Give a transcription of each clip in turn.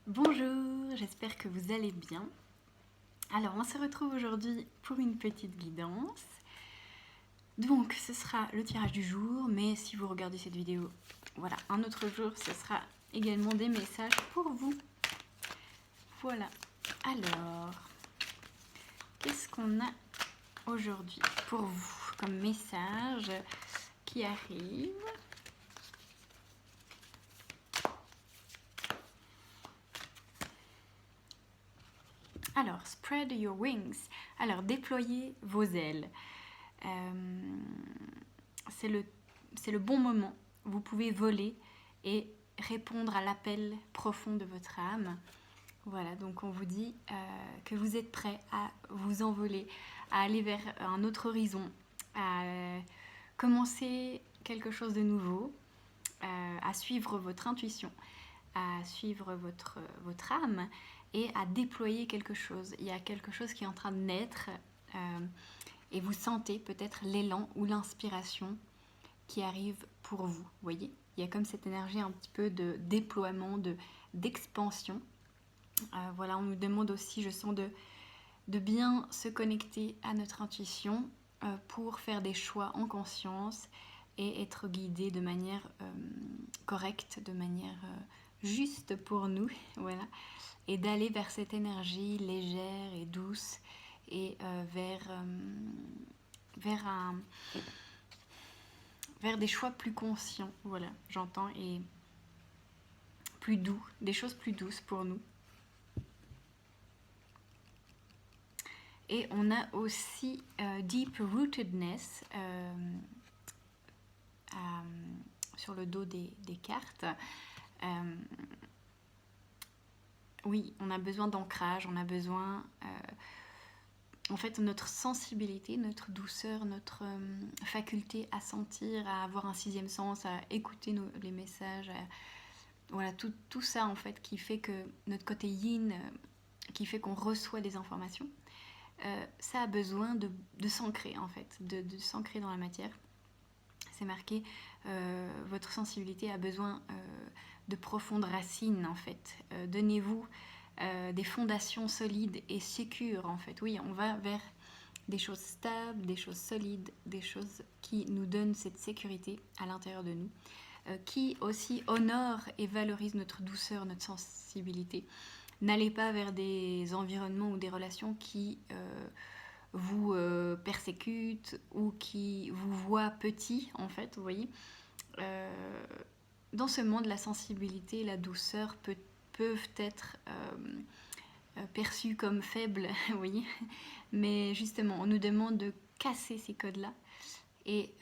Bonjour, j'espère que vous allez bien. Alors, on se retrouve aujourd'hui pour une petite guidance. Donc, ce sera le tirage du jour, mais si vous regardez cette vidéo, voilà, un autre jour, ce sera également des messages pour vous. Voilà. Alors, qu'est-ce qu'on a aujourd'hui pour vous comme message qui arrive? Alors, spread your wings. Alors, déployez vos ailes. C'est le bon moment. Vous pouvez voler et répondre à l'appel profond de votre âme. Voilà, donc on vous dit que vous êtes prêt à vous envoler, à aller vers un autre horizon, à commencer quelque chose de nouveau, à suivre votre intuition, à suivre votre âme et à déployer quelque chose. Il y a quelque chose qui est en train de naître et vous sentez peut-être l'élan ou l'inspiration qui arrive pour vous, voyez. Il y a comme cette énergie un petit peu de déploiement, d'expansion. Voilà, on nous demande aussi, je sens, de bien se connecter à notre intuition pour faire des choix en conscience et être guidé de manière correcte, de manière juste pour nous, voilà, et d'aller vers cette énergie légère et douce et vers des choix plus conscients, voilà, j'entends, et plus doux, des choses plus douces pour nous. Et on a aussi Deep Rootedness sur le dos des cartes. Oui, on a besoin d'ancrage, on a besoin... en fait, notre sensibilité, notre douceur, notre faculté à sentir, à avoir un sixième sens, à écouter les messages, voilà, tout ça en fait qui fait que notre côté yin, qui fait qu'on reçoit des informations, ça a besoin de s'ancrer en fait, de s'ancrer dans la matière. C'est marqué, votre sensibilité a besoin de profondes racines en fait. Donnez-vous des fondations solides et sécures en fait. Oui, on va vers des choses stables, des choses solides, des choses qui nous donnent cette sécurité à l'intérieur de nous, qui aussi honorent et valorisent notre douceur, notre sensibilité. N'allez pas vers des environnements ou des relations qui vous persécutent ou qui vous voient petit, en fait, vous voyez. Dans ce monde, la sensibilité et la douceur peuvent être perçues comme faibles, vous voyez. Mais justement, on nous demande de casser ces codes-là et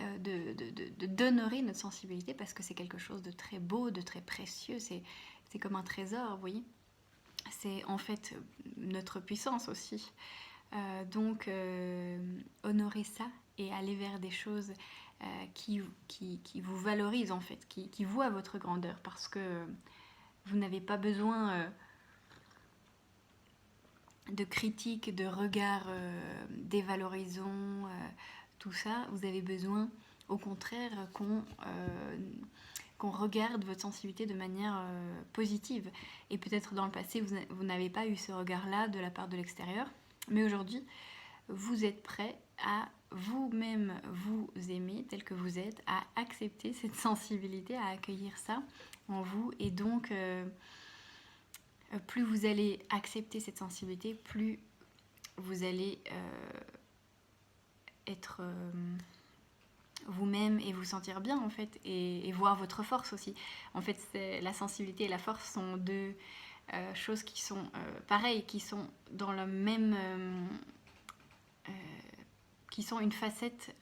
d'honorer notre sensibilité parce que c'est quelque chose de très beau, de très précieux. C'est comme un trésor, vous voyez. C'est en fait notre puissance aussi. Donc, honorer ça et aller vers des choses qui vous valorisent en fait, qui voient votre grandeur parce que vous n'avez pas besoin de critiques, de regards dévalorisants, tout ça. Vous avez besoin au contraire qu'on regarde votre sensibilité de manière positive. Et peut-être dans le passé, vous n'avez pas eu ce regard-là de la part de l'extérieur. Mais aujourd'hui, vous êtes prêt à vous-même vous aimer tel que vous êtes, à accepter cette sensibilité, à accueillir ça en vous. Et donc, plus vous allez accepter cette sensibilité, plus vous allez être vous-même et vous sentir bien en fait, et voir votre force aussi. En fait, la sensibilité et la force sont deux choses qui sont pareilles, qui sont dans le même... qui sont une facette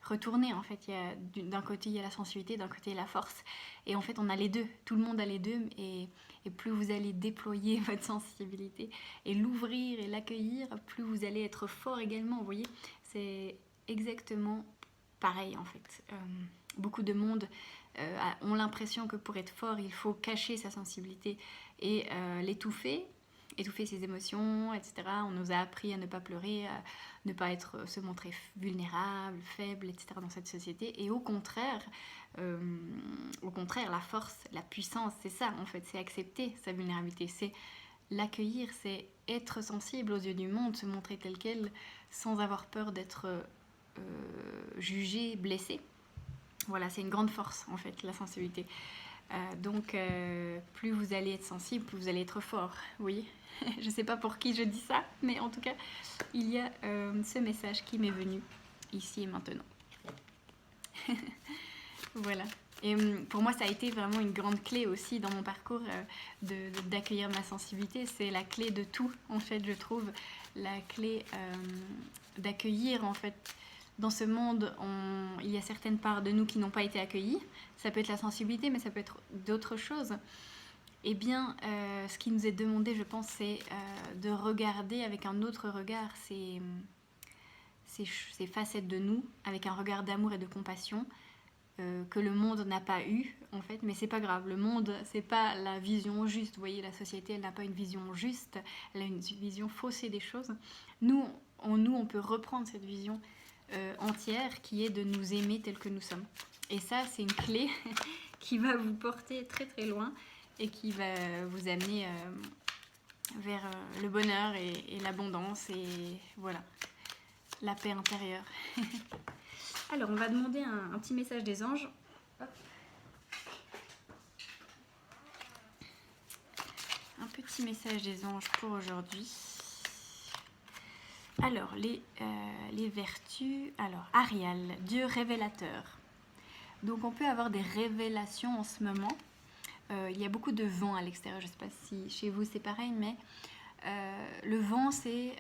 retournée en fait. D'un côté il y a la sensualité, d'un côté il y a la force, et en fait on a les deux, tout le monde a les deux, et plus vous allez déployer votre sensibilité et l'ouvrir et l'accueillir, plus vous allez être fort également, vous voyez. C'est exactement pareil en fait. Beaucoup de monde ont l'impression que pour être fort il faut cacher sa sensibilité et l'étouffer étouffer ses émotions, etc. On nous a appris à ne pas pleurer, à ne pas se montrer vulnérable, faible, etc. dans cette société. Et au contraire, la force, la puissance, c'est ça en fait, c'est accepter sa vulnérabilité, c'est l'accueillir, c'est être sensible aux yeux du monde, se montrer tel quel, sans avoir peur d'être jugé, blessé. Voilà, c'est une grande force en fait, la sensibilité. Donc, plus vous allez être sensible, plus vous allez être fort. Oui, je ne sais pas pour qui je dis ça, mais en tout cas, il y a ce message qui m'est venu ici et maintenant. Voilà. Et pour moi, ça a été vraiment une grande clé aussi dans mon parcours d'accueillir ma sensibilité. C'est la clé de tout, en fait, je trouve. La clé d'accueillir, en fait. Dans ce monde, il y a certaines parts de nous qui n'ont pas été accueillies. Ça peut être la sensibilité, mais ça peut être d'autres choses. Eh bien, ce qui nous est demandé, je pense, c'est de regarder avec un autre regard ces facettes de nous, avec un regard d'amour et de compassion, que le monde n'a pas eu, en fait. Mais c'est pas grave, le monde, c'est pas la vision juste. Vous voyez, la société, elle n'a pas une vision juste, elle a une vision faussée des choses. Nous, on peut reprendre cette vision entière qui est de nous aimer tels que nous sommes. Et ça, c'est une clé qui va vous porter très très loin et qui va vous amener vers le bonheur et l'abondance et voilà, la paix intérieure. Alors, on va demander un petit message des anges. Hop. Un petit message des anges pour aujourd'hui. Alors, les vertus. Alors, Ariel, Dieu révélateur. Donc, on peut avoir des révélations en ce moment. Il y a beaucoup de vent à l'extérieur. Je ne sais pas si chez vous c'est pareil, mais le vent, c'est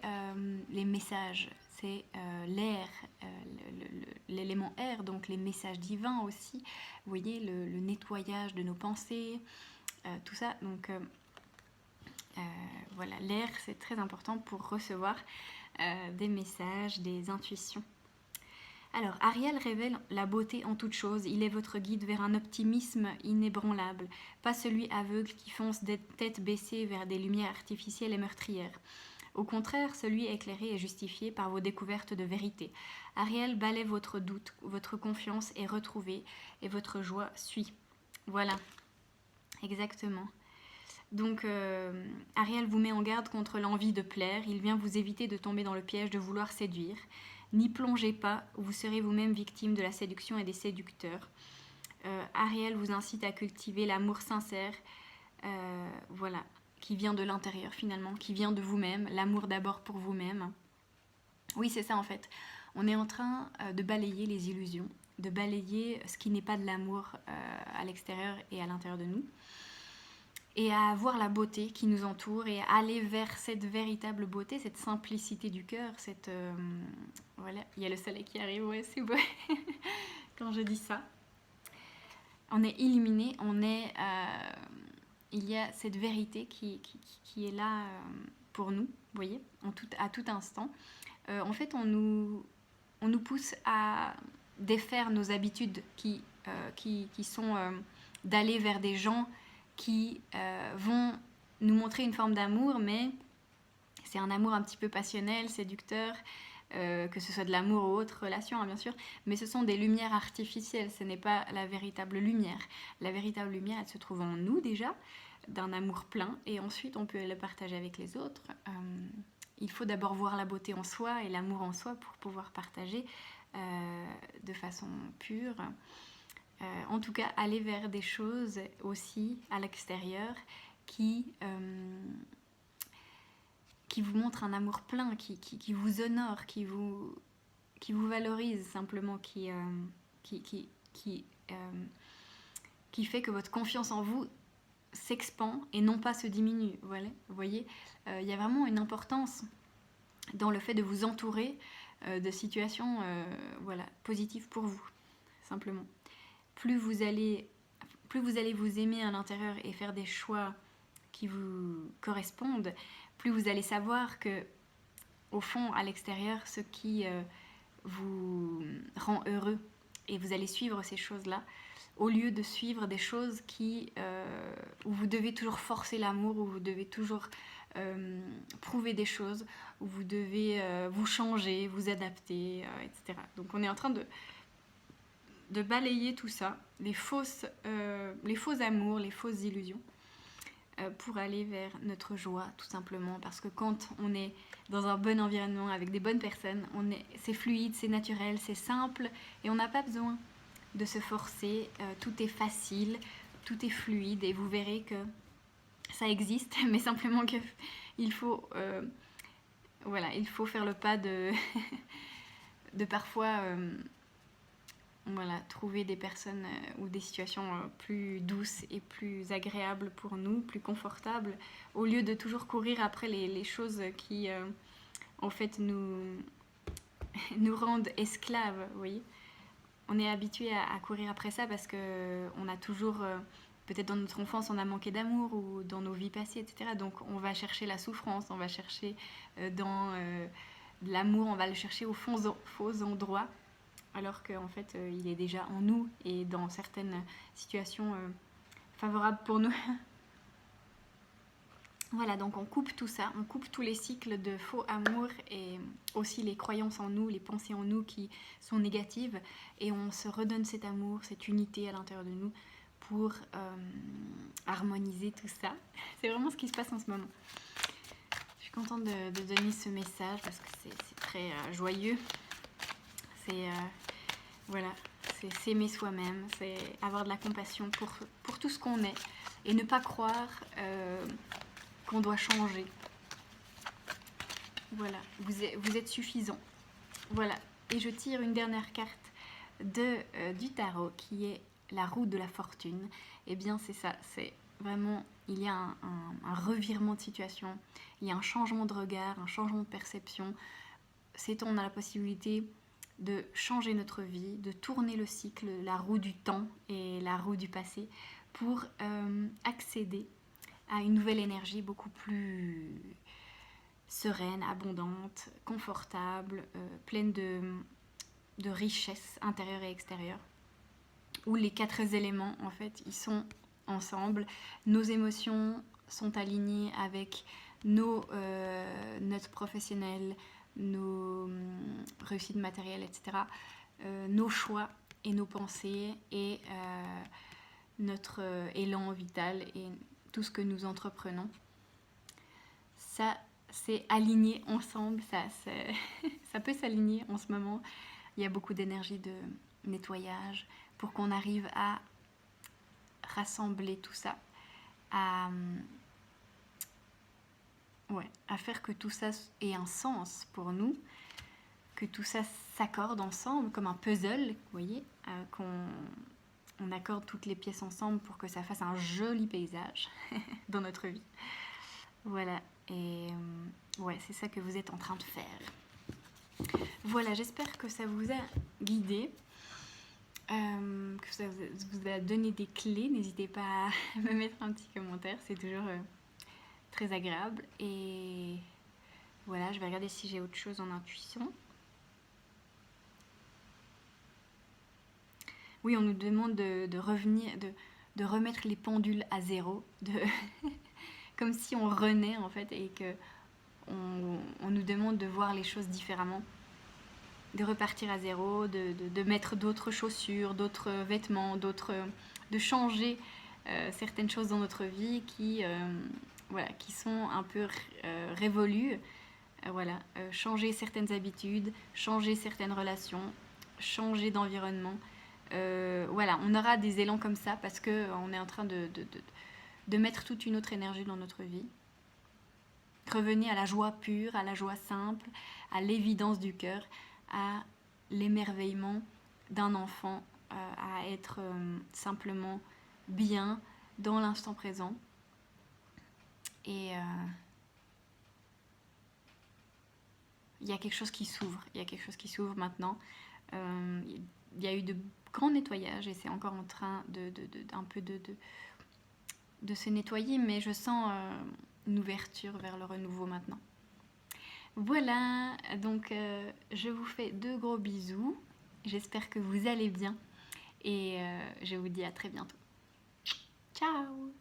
les messages. C'est l'air, l'élément air, donc les messages divins aussi. Vous voyez, le nettoyage de nos pensées, tout ça. Donc, voilà, l'air, c'est très important pour recevoir des messages, des intuitions. Alors, Ariel révèle la beauté en toute chose. Il est votre guide vers un optimisme inébranlable, pas celui aveugle qui fonce tête baissée vers des lumières artificielles et meurtrières. Au contraire, celui éclairé et justifié par vos découvertes de vérité. Ariel balaie votre doute, votre confiance est retrouvée et votre joie suit. Voilà, exactement. Donc, Ariel vous met en garde contre l'envie de plaire. Il vient vous éviter de tomber dans le piège de vouloir séduire. N'y plongez pas, vous serez vous-même victime de la séduction et des séducteurs. Ariel vous incite à cultiver l'amour sincère, voilà, qui vient de l'intérieur finalement, qui vient de vous-même, l'amour d'abord pour vous-même. Oui, c'est ça en fait. On est en train de balayer les illusions, de balayer ce qui n'est pas de l'amour à l'extérieur et à l'intérieur de nous. Et à voir la beauté qui nous entoure et à aller vers cette véritable beauté, cette simplicité du cœur, cette... voilà, il y a le soleil qui arrive, ouais, c'est beau quand je dis ça. On est illuminé, il y a cette vérité qui est là pour nous, vous voyez, à tout instant. En fait, on nous pousse à défaire nos habitudes qui sont d'aller vers des gens qui vont nous montrer une forme d'amour, mais c'est un amour un petit peu passionnel, séducteur, que ce soit de l'amour ou autre relation, hein, bien sûr, mais ce sont des lumières artificielles, ce n'est pas la véritable lumière. La véritable lumière, elle se trouve en nous déjà, d'un amour plein, et ensuite on peut le partager avec les autres. Il faut d'abord voir la beauté en soi et l'amour en soi pour pouvoir partager de façon pure. En tout cas, aller vers des choses aussi à l'extérieur qui vous montrent un amour plein, qui vous honore, qui vous valorise simplement, qui fait que votre confiance en vous s'expand et non pas se diminue. Voilà, vous voyez, il y a vraiment une importance dans le fait de vous entourer de situations voilà, positives pour vous, simplement. Plus vous allez vous aimer à l'intérieur et faire des choix qui vous correspondent, plus vous allez savoir que, au fond, à l'extérieur, ce qui vous rend heureux, et vous allez suivre ces choses-là, au lieu de suivre des choses où vous devez toujours forcer l'amour, où vous devez toujours prouver des choses, où vous devez vous changer, vous adapter, etc. Donc on est en train de balayer tout ça, les faux amours, les fausses illusions, pour aller vers notre joie, tout simplement. Parce que quand on est dans un bon environnement, avec des bonnes personnes, c'est fluide, c'est naturel, c'est simple, et on n'a pas besoin de se forcer, tout est facile, tout est fluide, et vous verrez que ça existe, mais simplement qu'il faut, il faut faire le pas de, de parfois trouver des personnes ou des situations plus douces et plus agréables pour nous, plus confortables, au lieu de toujours courir après les choses qui, en fait, nous rendent esclaves, vous voyez. On est habitué à courir après ça parce qu'on a toujours... peut-être dans notre enfance, on a manqué d'amour, ou dans nos vies passées, etc. Donc on va chercher la souffrance, on va chercher dans l'amour, on va le chercher aux faux endroits, alors qu'en fait, il est déjà en nous, et dans certaines situations favorables pour nous. Voilà, donc on coupe tout ça, on coupe tous les cycles de faux amour, et aussi les croyances en nous, les pensées en nous qui sont négatives, et on se redonne cet amour, cette unité à l'intérieur de nous, pour harmoniser tout ça. C'est vraiment ce qui se passe en ce moment. Je suis contente de donner ce message parce que c'est très joyeux. C'est c'est s'aimer soi-même, c'est avoir de la compassion pour tout ce qu'on est, et ne pas croire qu'on doit changer. Voilà, vous êtes suffisant. Voilà, et je tire une dernière carte du tarot qui est la roue de la fortune. Eh bien c'est ça, c'est vraiment, il y a un revirement de situation, il y a un changement de regard, un changement de perception. On a la possibilité de changer notre vie, de tourner le cycle, la roue du temps et la roue du passé, pour accéder à une nouvelle énergie beaucoup plus sereine, abondante, confortable, pleine de richesse intérieure et extérieure, où les 4 éléments, en fait, ils sont ensemble. Nos émotions sont alignées avec notre professionnel, nos réussites matérielles, etc. Nos choix et nos pensées, et notre élan vital et tout ce que nous entreprenons. Ça, c'est aligné ensemble. Ça peut s'aligner en ce moment. Il y a beaucoup d'énergie de nettoyage pour qu'on arrive à rassembler tout ça, à faire que tout ça ait un sens pour nous, que tout ça s'accorde ensemble comme un puzzle, vous voyez, qu'on accorde toutes les pièces ensemble pour que ça fasse un joli paysage dans notre vie. Voilà, et c'est ça que vous êtes en train de faire. Voilà, j'espère que ça vous a guidé, que ça vous a donné des clés. N'hésitez pas à me mettre un petit commentaire, c'est toujours très agréable. Et voilà, je vais regarder si j'ai autre chose en intuition. Oui, on nous demande de revenir, de remettre les pendules à zéro, comme si on renaît en fait, et que on nous demande de voir les choses différemment, de repartir à zéro, de mettre d'autres chaussures, d'autres vêtements, de changer certaines choses dans notre vie qui sont un peu révolues. Changer certaines habitudes, changer certaines relations, changer d'environnement. On aura des élans comme ça parce qu'on est en train de mettre toute une autre énergie dans notre vie. Revenez à la joie pure, à la joie simple, à l'évidence du cœur, à l'émerveillement d'un enfant, à être simplement bien dans l'instant présent. Et il y a quelque chose qui s'ouvre maintenant. Il y a eu de grands nettoyages et c'est encore en train un peu de se nettoyer, mais je sens une ouverture vers le renouveau maintenant. Voilà, donc je vous fais de gros bisous. J'espère que vous allez bien et je vous dis à très bientôt. Ciao!